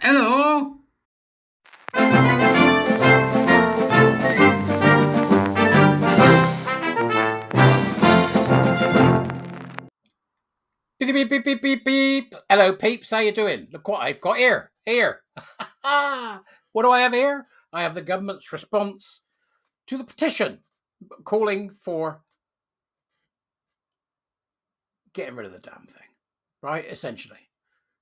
Hello. Beep, beep, beep, beep, beep, beep. Hello, peeps. How you doing? Look what I've got here. Here. What do I have here? I have the government's response to the petition calling for getting rid of the damn thing. Right? Essentially.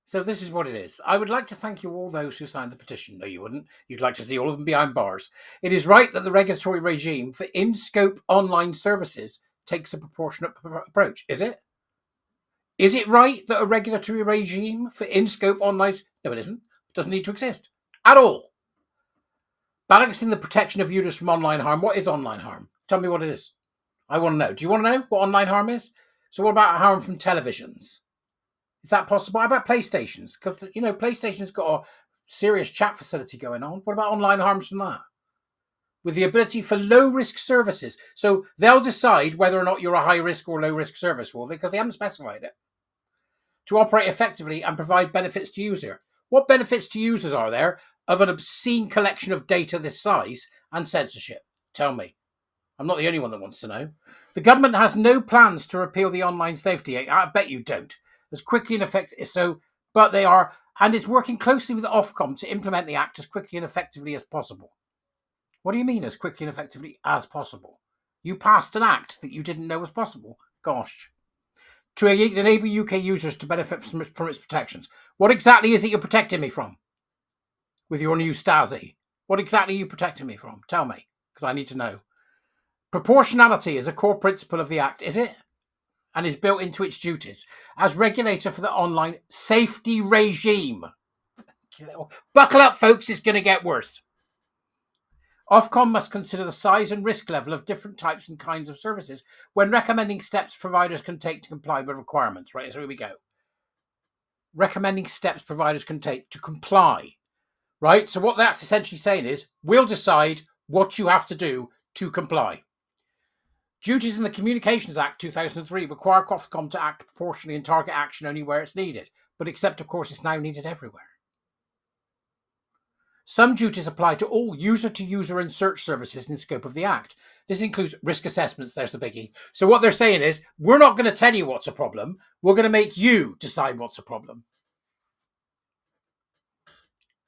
So this is what it is. I would like to thank you all those who signed the petition. No, you wouldn't. You'd like to see all of them behind bars. It is right that the regulatory regime for in-scope online services takes a proportionate approach. Is it? Is it right that a regulatory regime for in-scope online... No, it isn't. It doesn't need to exist. At all. Balancing the protection of users from online harm. What is online harm? Tell me what it is. I want to know. Do you want to know what online harm is? So what about harm from televisions? Is that possible? How about PlayStations? Because, PlayStation's got a serious chat facility going on. What about online harms from that? With the ability for low-risk services. So they'll decide whether or not you're a high-risk or low-risk service, will they? Because they haven't specified it. To operate effectively and provide benefits to user. What benefits to users are there of an obscene collection of data this size and censorship? Tell me. I'm not the only one that wants to know. The government has no plans to repeal the Online Safety Act. I bet you don't. As quickly and effectively but they are, and is working closely with Ofcom to implement the act as quickly and effectively as possible. What do you mean as quickly and effectively as possible? You passed an act that you didn't know was possible. Gosh. To enable UK users to benefit from its protections. What exactly is it you're protecting me from? With your new Stasi? What exactly are you protecting me from? Tell me, because I need to know. Proportionality is a core principle of the Act, is it? And is built into its duties. As regulator for the online safety regime. Buckle up, folks, it's going to get worse. Ofcom must consider the size and risk level of different types and kinds of services when recommending steps providers can take to comply with requirements. Right, so here we go. Recommending steps providers can take to comply. Right, so what that's essentially saying is, we'll decide what you have to do to comply. Duties in the Communications Act 2003 require Ofcom to act proportionally and target action only where it's needed, but except, of course, it's now needed everywhere. Some duties apply to all user-to-user and search services in the scope of the Act. This includes risk assessments, there's the biggie. So what they're saying is, we're not going to tell you what's a problem, we're going to make you decide what's a problem.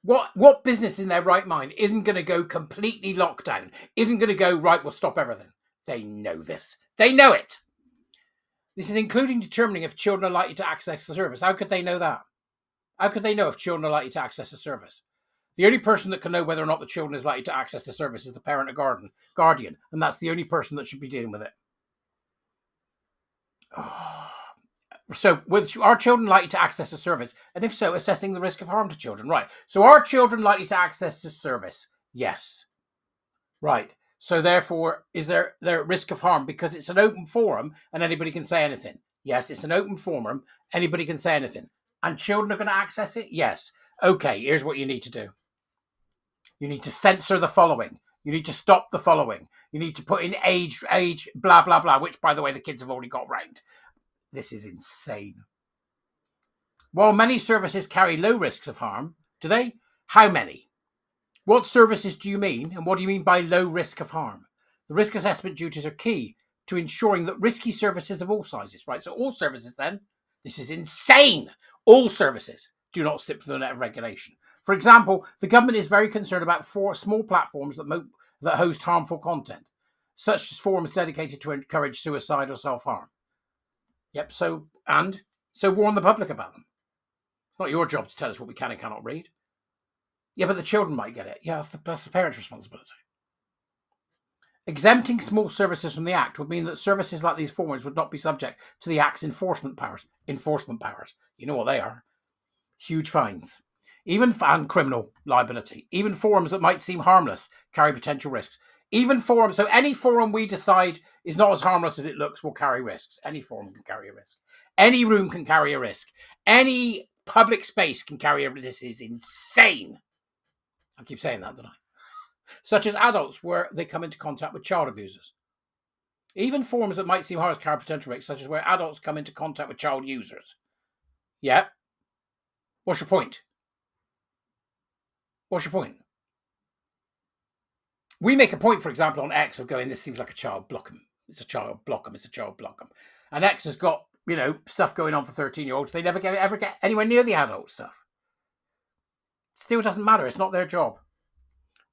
What business in their right mind isn't going to go completely lockdown, isn't going to go, right, we'll stop everything? They know this. They know it. This is including determining if children are likely to access the service. How could they know that? How could they know if children are likely to access a service? The only person that can know whether or not the children is likely to access the service is the parent or guardian, and that's the only person that should be dealing with it. So, are children likely to access a service? And if so, assessing the risk of harm to children. Right. So, are children likely to access the service? Yes. Right. So, therefore, is there risk of harm because it's an open forum and anybody can say anything? Yes, it's an open forum. Anybody can say anything. And children are going to access it? Yes. Okay, here's what you need to do. You need to censor the following. You need to stop the following. You need to put in age, blah, blah, blah, which, by the way, the kids have already got round. This is insane. While many services carry low risks of harm, do they? How many? What services do you mean, and what do you mean by low risk of harm? The risk assessment duties are key to ensuring that risky services of all sizes, right? So all services then, this is insane. All services do not slip through the net of regulation. For example, the government is very concerned about small platforms that host harmful content, such as forums dedicated to encourage suicide or self-harm. Yep, so warn the public about them. It's not your job to tell us what we can and cannot read. Yeah, but the children might get it. Yeah, that's the parents' responsibility. Exempting small services from the Act would mean that services like these forums would not be subject to the Act's enforcement powers. You know what they are. Huge fines. And criminal liability. Even forums that might seem harmless carry potential risks. So any forum we decide is not as harmless as it looks will carry risks. Any forum can carry a risk. Any room can carry a risk. Any public space can carry a risk. This is insane. I keep saying that, don't I? Such as adults where they come into contact with child abusers. Even forums that might seem harmless carry potential risks, such as where adults come into contact with child users. Yeah. What's your point? What's your point? We make a point, for example, on X of going, this seems like a child, block 'em. It's a child, block 'em. It's a child, block 'em. And X has got, stuff going on for 13-year-olds. They never ever get anywhere near the adult stuff. Still doesn't matter. It's not their job.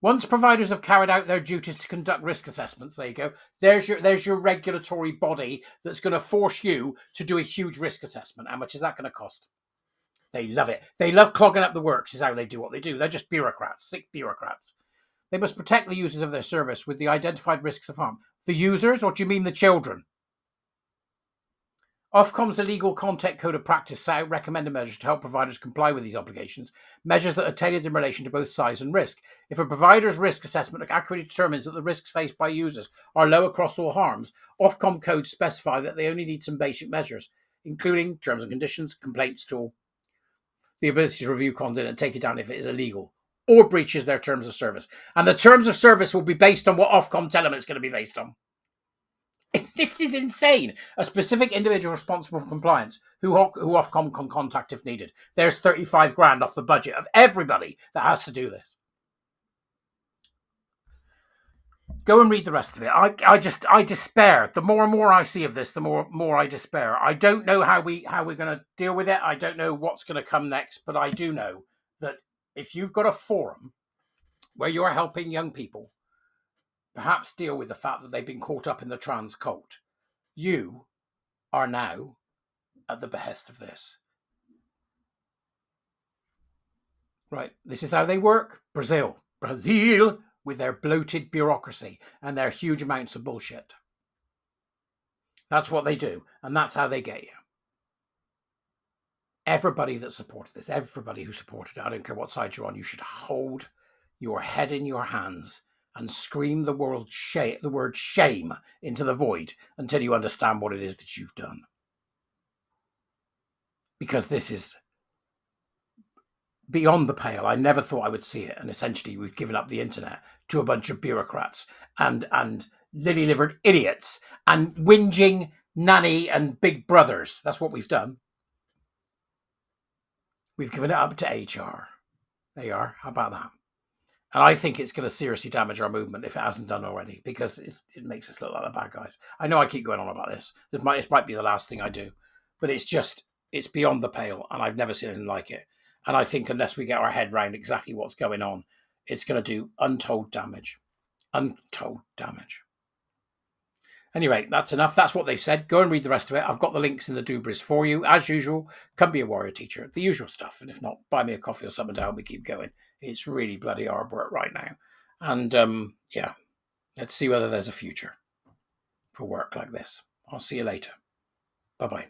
Once providers have carried out their duties to conduct risk assessments, there you go. There's your regulatory body that's going to force you to do a huge risk assessment. How much is that going to cost? They love it. They love clogging up the works is how they do what they do. They're just bureaucrats, sick bureaucrats. They must protect the users of their service with the identified risks of harm. The users, or do you mean the children? Ofcom's illegal content code of practice set out recommended measures to help providers comply with these obligations, measures that are tailored in relation to both size and risk. If a provider's risk assessment accurately determines that the risks faced by users are low across all harms, Ofcom codes specify that they only need some basic measures, including terms and conditions, complaints tool, the ability to review content and take it down if it is illegal or breaches their terms of service. And the terms of service will be based on what Ofcom tell them it's going to be based on. This is insane. A specific individual responsible for compliance, who Ofcom can contact if needed. There's 35 grand off the budget of everybody that has to do this. Go and read the rest of it. I despair. The more and more I see of this, the more I despair. I don't know how we're going to deal with it. I don't know what's going to come next, but I do know that if you've got a forum where you're helping young people perhaps deal with the fact that they've been caught up in the trans cult, you are now at the behest of this. Right, this is how they work. Brazil, with their bloated bureaucracy and their huge amounts of bullshit. That's what they do, and that's how they get you. Everybody that supported this, everybody who supported it, I don't care what side you're on, you should hold your head in your hands and scream the word shame into the void until you understand what it is that you've done. Because this is beyond the pale. I never thought I would see it. And essentially we've given up the internet to a bunch of bureaucrats and lily-livered idiots and whinging nanny and big brothers. That's what we've done. We've given it up to HR. There you are. How about that? And I think it's going to seriously damage our movement if it hasn't done already, because it makes us look like the bad guys. I know I keep going on about this. It might be the last thing I do, but it's beyond the pale, and I've never seen anything like it. And I think unless we get our head around exactly what's going on, it's going to do untold damage. Untold damage. Anyway, that's enough. That's what they've said. Go and read the rest of it. I've got the links in the doobries for you. As usual, come be a warrior teacher. The usual stuff. And if not, buy me a coffee or something to help me keep going. It's really bloody hard work right now. And yeah, let's see whether there's a future for work like this. I'll see you later. Bye-bye.